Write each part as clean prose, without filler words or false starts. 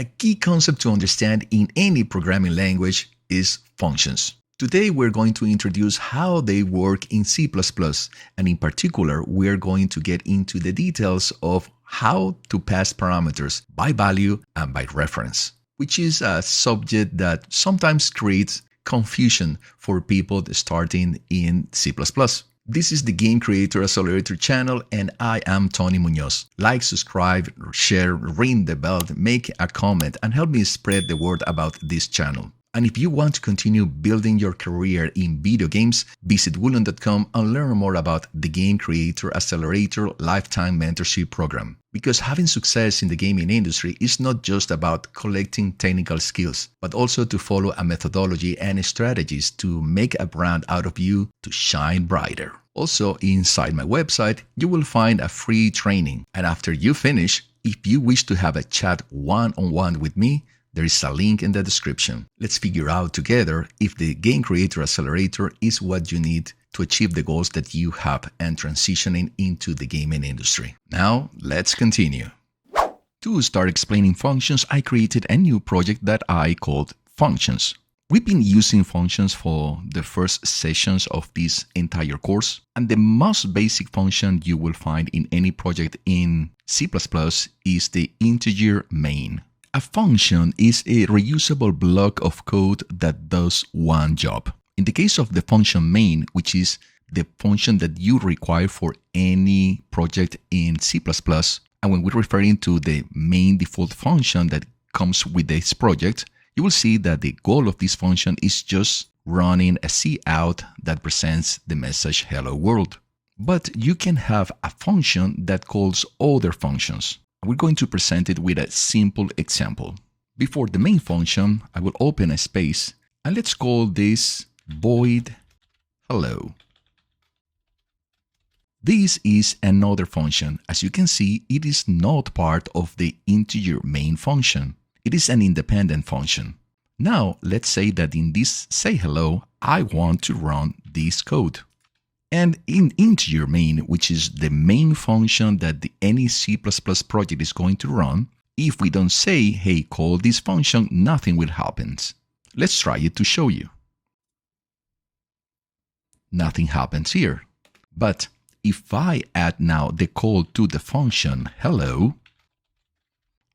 A key concept to understand in any programming language is functions. Today we're going to introduce how they work in C++, and in particular we're going to get into the details of how to pass parameters by value and by reference, which is a subject that sometimes creates confusion for people starting in C++. This is the Game Creator Accelerator channel, and I am Tony Munoz. Like, subscribe, share, ring the bell, make a comment, and help me spread the word about this channel. And if you want to continue building your career in video games, visit Woolon.com and learn more about the Game Creator Accelerator Lifetime Mentorship Program. Because having success in the gaming industry is not just about collecting technical skills, but also to follow a methodology and strategies to make a brand out of you to shine brighter. Also, inside my website, you will find a free training. And after you finish, if you wish to have a chat one-on-one with me, there is a link in the description. Let's figure out together if the Game Creator Accelerator is what you need to achieve the goals that you have and transitioning into the gaming industry. Now, let's continue. To start explaining functions, I created a new project that I called Functions. We've been using functions for the first sessions of this entire course, and the most basic function you will find in any project in C++ is the integer main. A function is a reusable block of code that does one job. In the case of the function main, which is the function that you require for any project in C++, and when we're referring to the main default function that comes with this project, you will see that the goal of this function is just running a cout that presents the message hello world. But you can have a function that calls other functions. We're going to present it with a simple example. Before the main function, I will open a space and let's call this void hello. This is another function. As you can see, it is not part of the integer main function. It is an independent function. Now, let's say that in this say hello, I want to run this code. And in integer main, which is the main function that any C++ project is going to run, if we don't say, hey, call this function, nothing will happen. Let's try it to show you. Nothing happens here. But if I add now the call to the function hello,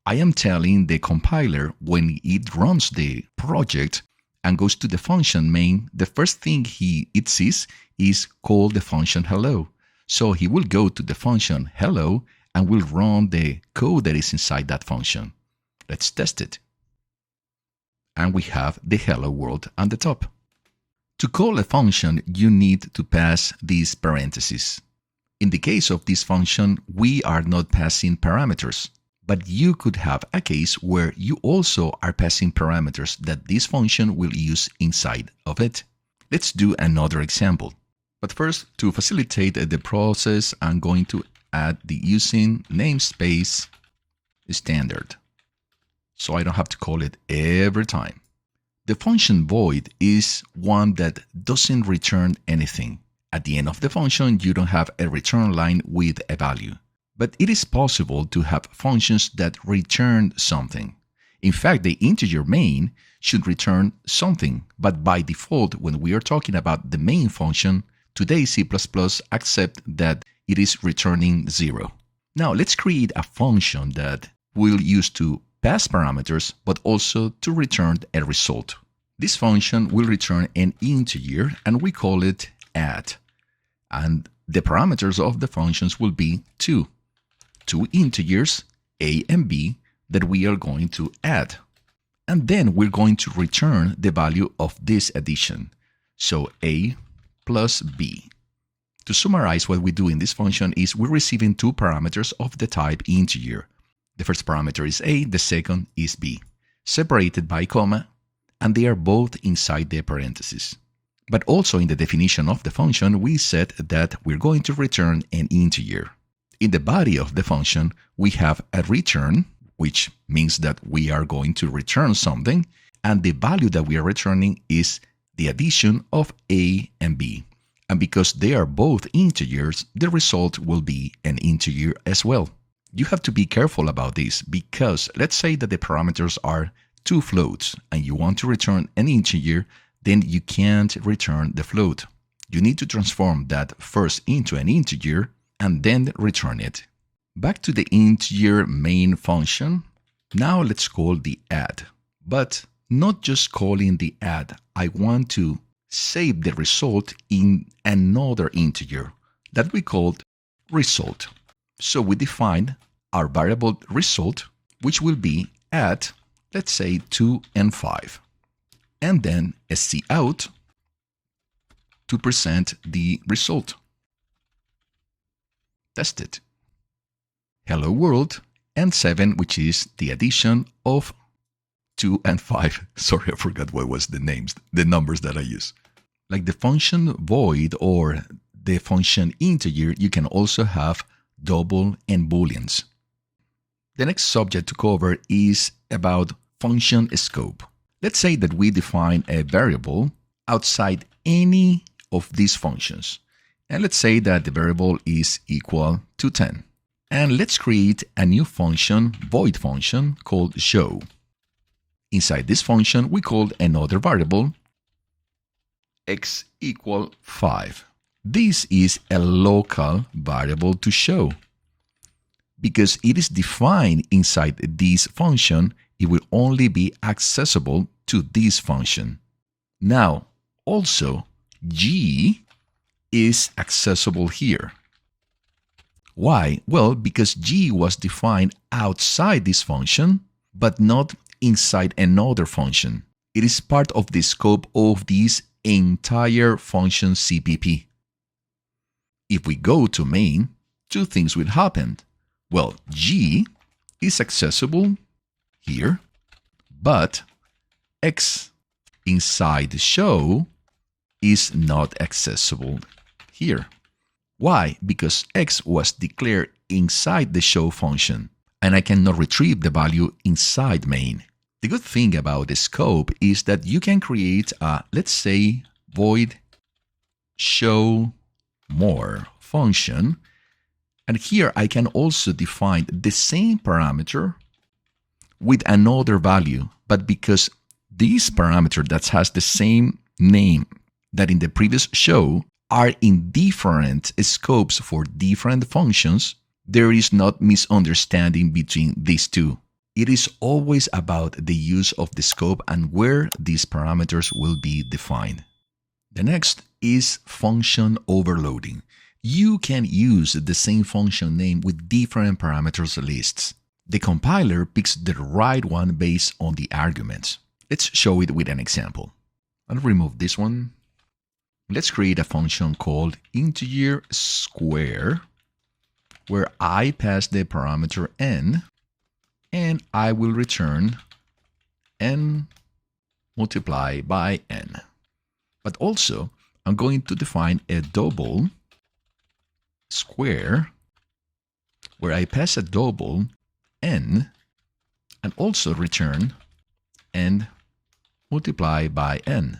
I am telling the compiler when it runs the project and goes to the function main, the first thing it sees is call the function hello. So he will go to the function hello and will run the code that is inside that function. Let's test it. And we have the hello world on the top. To call a function, you need to pass these parentheses. In the case of this function, we are not passing parameters. But you could have a case where you also are passing parameters that this function will use inside of it. Let's do another example. But first, to facilitate the process, I'm going to add the using namespace standard, so I don't have to call it every time. The function void is one that doesn't return anything. At the end of the function, you don't have a return line with a value. But it is possible to have functions that return something. In fact, the integer main should return something, but by default, when we are talking about the main function, today C++ accepts that it is returning 0. Now let's create a function that we'll use to pass parameters, but also to return a result. This function will return an integer, and we call it add. And the parameters of the functions will be two integers, a and b, that we are going to add. And then we're going to return the value of this addition. So a plus b. To summarize, what we do in this function is we're receiving two parameters of the type integer. The first parameter is a, the second is b, separated by comma, and they are both inside the parentheses. But also in the definition of the function, we said that we're going to return an integer. In the body of the function, we have a return, which means that we are going to return something, and the value that we are returning is the addition of a and b. And because they are both integers, the result will be an integer as well. You have to be careful about this because let's say that the parameters are two floats and you want to return an integer, then you can't return the float. You need to transform that first into an integer and then return it. Back to the integer main function. Now let's call the add, but not just calling the add. I want to save the result in another integer that we called result. So we define our variable result, which will be add, let's say 2 and 5, and then a cout to present the result. Test it. Hello world, and 7, which is the addition of 2 and 5. Sorry, I forgot what was the numbers that I use. Like the function void or the function integer, you can also have double and booleans. The next subject to cover is about function scope. Let's say that we define a variable outside any of these functions. And let's say that the variable is equal to 10. And let's create a new function, void function, called show. Inside this function, we call another variable x equal 5. This is a local variable to show. Because it is defined inside this function, it will only be accessible to this function. Now, also, g is accessible here. Why? Well, because g was defined outside this function, but not inside another function. It is part of the scope of this entire function CPP. If we go to main, two things will happen. Well, g is accessible here, but x inside show is not accessible here. Why? Because x was declared inside the show function, and I cannot retrieve the value inside main. The good thing about the scope is that you can create a, let's say, void show more function, and here I can also define the same parameter with another value, but because this parameter that has the same name that in the previous show are in different scopes for different functions, there is not misunderstanding between these two. It is always about the use of the scope and where these parameters will be defined. The next is function overloading. You can use the same function name with different parameters lists. The compiler picks the right one based on the arguments. Let's show it with an example. I'll remove this one. Let's create a function called integer square, where I pass the parameter n, and I will return n multiplied by n. But also, I'm going to define a double square, where I pass a double n, and also return n multiplied by n.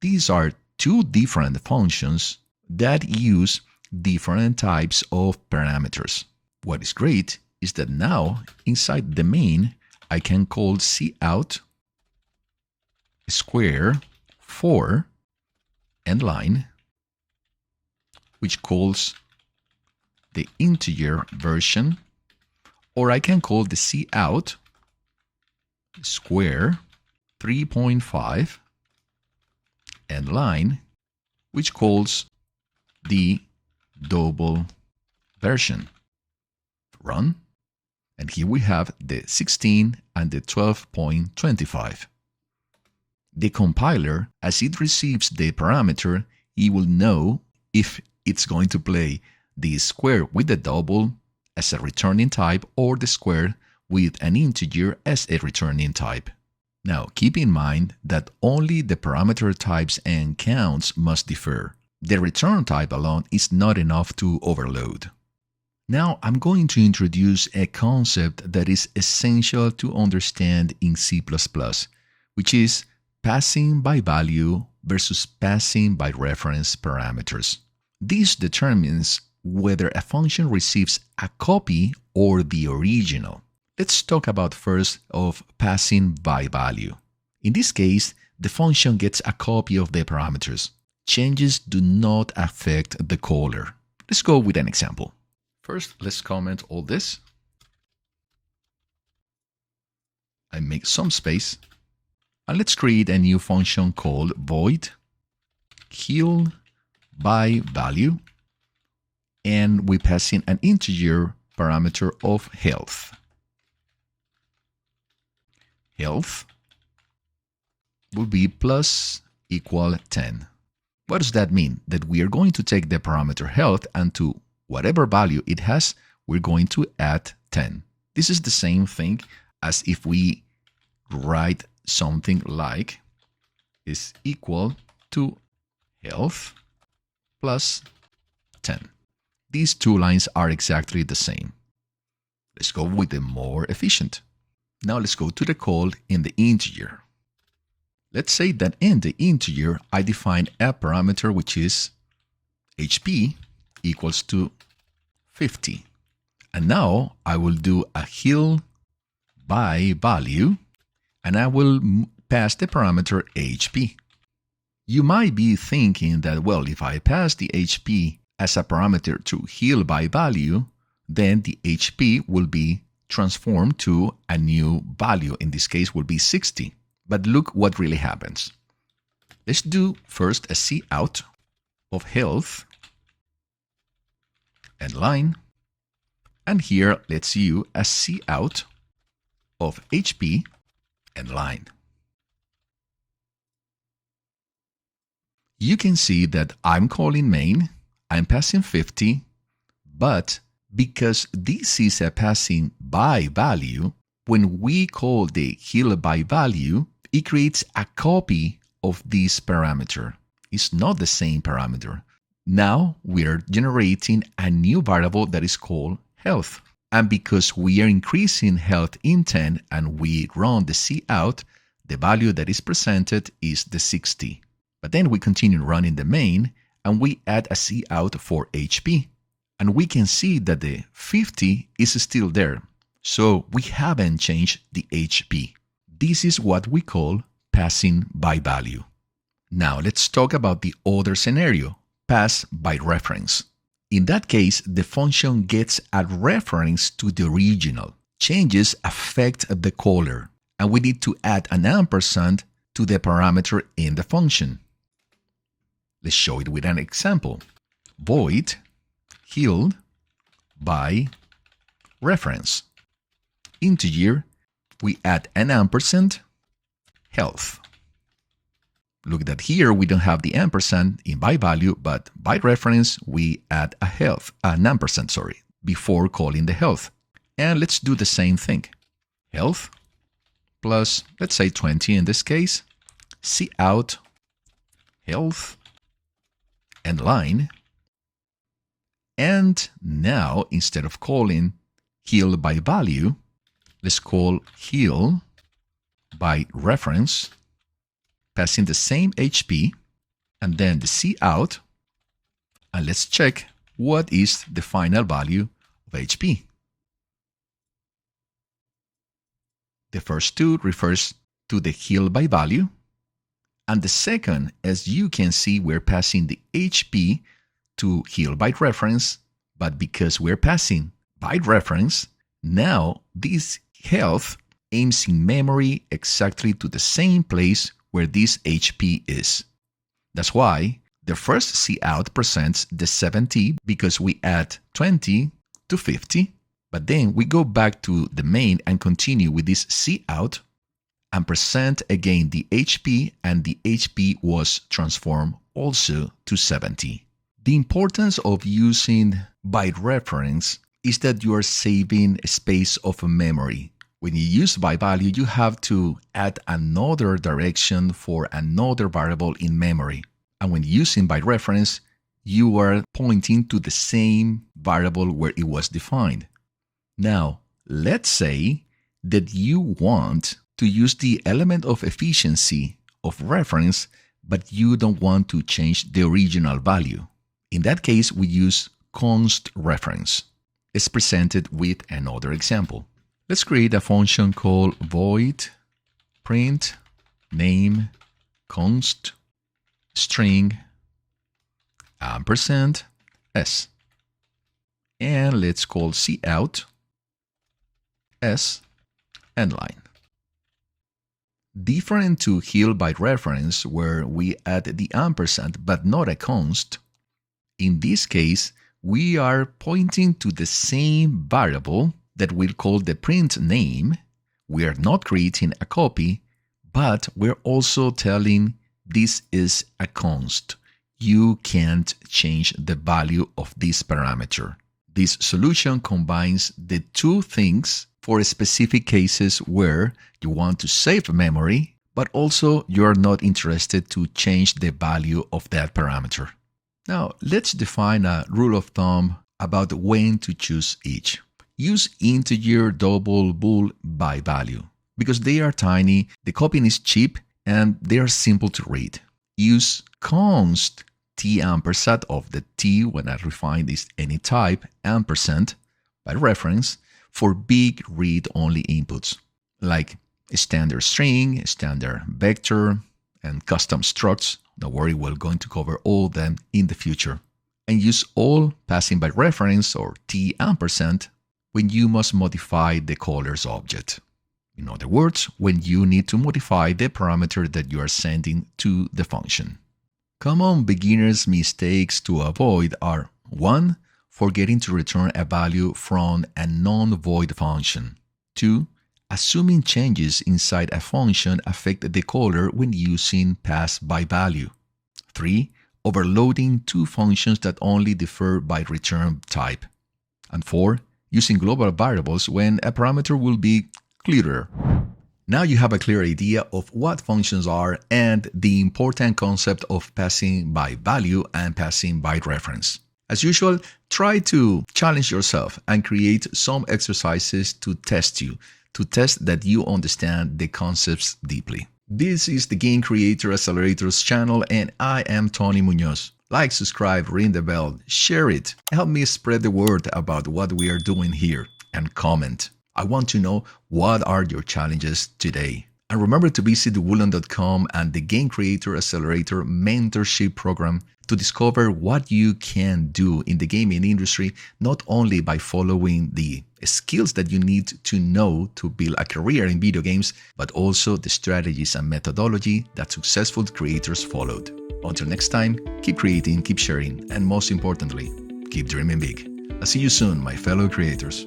These are two different functions that use different types of parameters. What is great is that now inside the main I can call cout square for end line, which calls the integer version, or I can call the cout square 3.5 end line, which calls the double version. Run, and here we have the 16 and the 12.25. The compiler, as it receives the parameter, it will know if it's going to play the square with the double as a returning type or the square with an integer as a returning type. Now, keep in mind that only the parameter types and counts must differ. The return type alone is not enough to overload. Now, I'm going to introduce a concept that is essential to understand in C++, which is passing by value versus passing by reference parameters. This determines whether a function receives a copy or the original. Let's talk about first of passing by value. In this case, the function gets a copy of the parameters. Changes do not affect the caller. Let's go with an example. First, let's comment all this. I make some space. And let's create a new function called void heal by value. And we pass in an integer parameter of health. Health will be plus equal 10. What does that mean? That we are going to take the parameter health and to whatever value it has, we're going to add 10. This is the same thing as if we write something like is equal to health plus 10. These two lines are exactly the same. Let's go with the more efficient. Now let's go to the call in the integer. Let's say that in the integer, I define a parameter which is HP equals to 50. And now I will do a heal by value, and I will pass the parameter HP. You might be thinking that, well, if I pass the HP as a parameter to heal by value, then the HP will be transformed to a new value. In this case, will be 60. But look what really happens. Let's do first a cout of health and line. And here, let's use a cout of HP and line. You can see that I'm calling main, I'm passing 50, but because this is a passing by value, when we call the heal by value, it creates a copy of this parameter. It's not the same parameter. Now we're generating a new variable that is called health. And because we are increasing health in 10 and we run the cout, the value that is presented is the 60. But then we continue running the main and we add a cout for HP. And we can see that the 50 is still there. So we haven't changed the HP. This is what we call passing by value. Now let's talk about the other scenario, pass by reference. In that case, the function gets a reference to the original. Changes affect the caller, and we need to add an ampersand to the parameter in the function. Let's show it with an example. Void healed by reference. Integer, we add an ampersand, health. Look that here we don't have the ampersand in by value, but by reference we add an ampersand, before calling the health. And let's do the same thing. Health plus, let's say 20 in this case, cout, health, and line. And now, instead of calling heal by value, let's call heal by reference, passing the same HP, and then the cout, and let's check what is the final value of HP. The first two refers to the heal by value, and the second, as you can see, we're passing the HP to heal by reference, but because we're passing by reference, now this health aims in memory exactly to the same place where this HP is. That's why the first cout presents the 70 because we add 20 to 50, but then we go back to the main and continue with this cout and present again the HP, and the HP was transformed also to 70. The importance of using by reference is that you are saving a space of memory. When you use by value, you have to add another direction for another variable in memory. And when using by reference, you are pointing to the same variable where it was defined. Now, let's say that you want to use the element of efficiency of reference, but you don't want to change the original value. In that case, we use Const Reference. It's presented with another example. Let's create a function called void print name const string ampersand s. And let's call cout s endline. Different to heal by reference, where we add the ampersand but not a const, in this case we are pointing to the same variable that we'll call the print name. We are not creating a copy, but we're also telling this is a const. You can't change the value of this parameter. This solution combines the two things for specific cases where you want to save memory, but also you're not interested to change the value of that parameter. Now, let's define a rule of thumb about when to choose each. Use integer, double, bool by value. Because they are tiny, the copying is cheap, and they are simple to read. Use const t ampersand of the t, when I refine this any type, ampersand by reference for big read-only inputs, like standard string, standard vector, and custom structs. Don't worry, we're going to cover all of them in the future. And use all passing by reference or t ampersand when you must modify the colors object. In other words, when you need to modify the parameter that you are sending to the function. Common beginner's mistakes to avoid are 1. Forgetting to return a value from a non-void function. 2. Assuming changes inside a function affect the caller when using pass by value. 3. Overloading two functions that only differ by return type. And 4. Using global variables when a parameter will be clearer. Now you have a clear idea of what functions are and the important concept of passing by value and passing by reference. As usual, try to challenge yourself and create some exercises to test that you understand the concepts deeply. This is the Game Creator Accelerator's channel, and I am Tony Munoz. Like, subscribe, ring the bell, share it. Help me spread the word about what we are doing here, and comment. I want to know what are your challenges today. And remember to visit woolen.com and the Game Creator Accelerator mentorship program to discover what you can do in the gaming industry, not only by following the skills that you need to know to build a career in video games, but also the strategies and methodology that successful creators followed. Until next time, keep creating, keep sharing, and most importantly, keep dreaming big. I'll see you soon, my fellow creators.